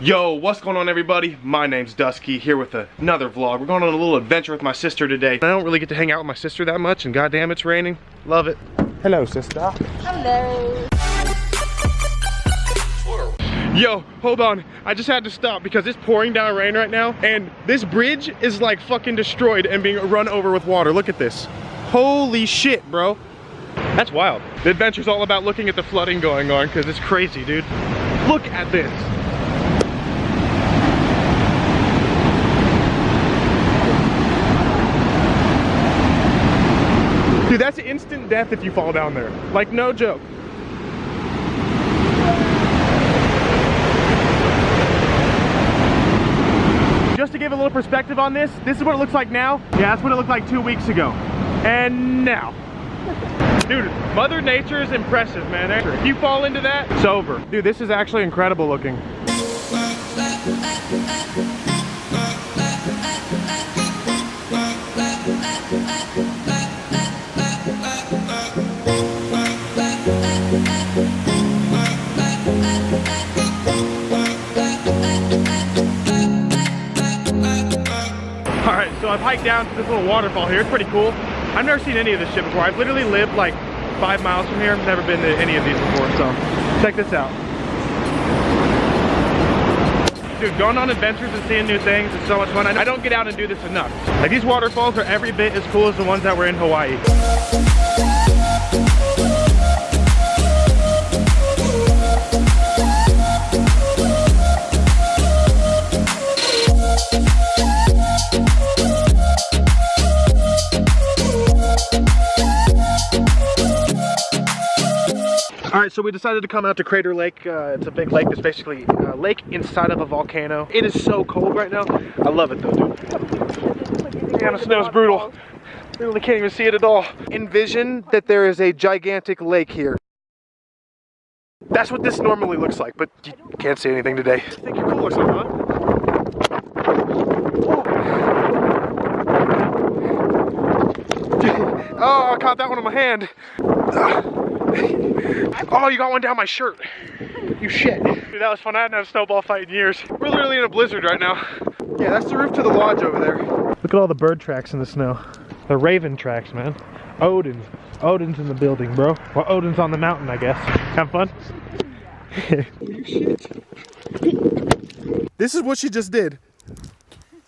Yo, what's going on everybody? My name's DuskY here with another vlog. We're going on a little adventure with my sister today. I don't really get to hang out with my sister that much, and goddamn it's raining. Love it. Hello, sister. Hello. Yo, hold on. I just had to stop because it's pouring down rain right now, and this bridge is like fucking destroyed and being run over with water. Look at this. Holy shit, bro. That's wild. The adventure's all about looking at the flooding going on because it's crazy, dude. Look at this. Dude, that's instant death if you fall down there. Like, no joke. Just to give a little perspective on this is what it looks like now. Yeah, that's what it looked like 2 weeks ago. And now. Dude, Mother Nature is impressive, man. If you fall into that, it's over. Dude, this is actually incredible looking. Alright, so I've hiked down to this little waterfall here. It's pretty cool. I've never seen any of this shit before. I've literally lived like 5 miles from here. I've never been to any of these before, so check this out. Dude, going on adventures and seeing new things is so much fun. I don't get out and do this enough. Like, these waterfalls are every bit as cool as the ones that were in Hawaii. Alright, so we decided to come out to Crater Lake. It's a big lake. It's basically a lake inside of a volcano. It is so cold right now. I love it though, dude. Damn, the snow's brutal. Literally can't even see it at all. Envision that there is a gigantic lake here. That's what this normally looks like, but you can't see anything today. I think you're cool or something, huh? Oh, I caught that one on my hand. Oh, you got one down my shirt. You shit. Dude, that was fun. I hadn't had a snowball fight in years. We're literally in a blizzard right now. Yeah, that's the roof to the lodge over there. Look at all the bird tracks in the snow. The raven tracks, man. Odin's. Odin's in the building, bro. Well, Odin's on the mountain, I guess. Have fun? You shit. This is what she just did.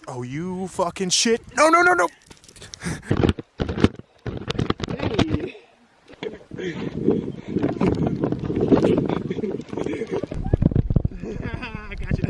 Oh, you fucking shit. No, no, no, no. I got you.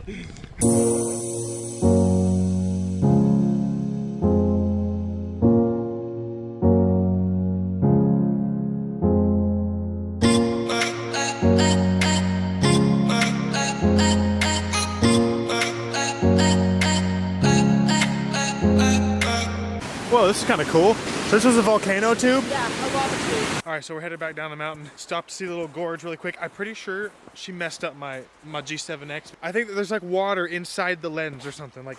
Whoa, this is kind of cool. So this was a volcano tube? Yeah, a lava tube. Alright, so we're headed back down the mountain. Stopped to see the little gorge really quick. I'm pretty sure she messed up my G7X. I think that there's like water inside the lens or something. Like,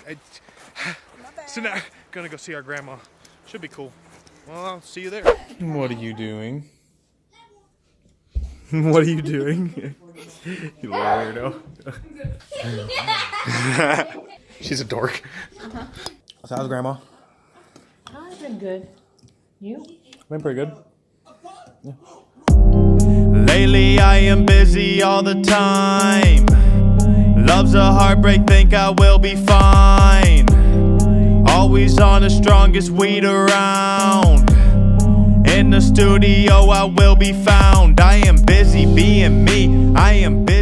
so now, gonna go see our grandma. Should be cool. Well, I'll see you there. What are you doing? What are you doing? You little weirdo. She's a dork. So how's grandma? I've been good. You? Been pretty good. Yeah. Lately I am busy all the time. Love's a heartbreak, think I will be fine. Always on the strongest weed around. In the studio I will be found. I am busy being me. I am busy.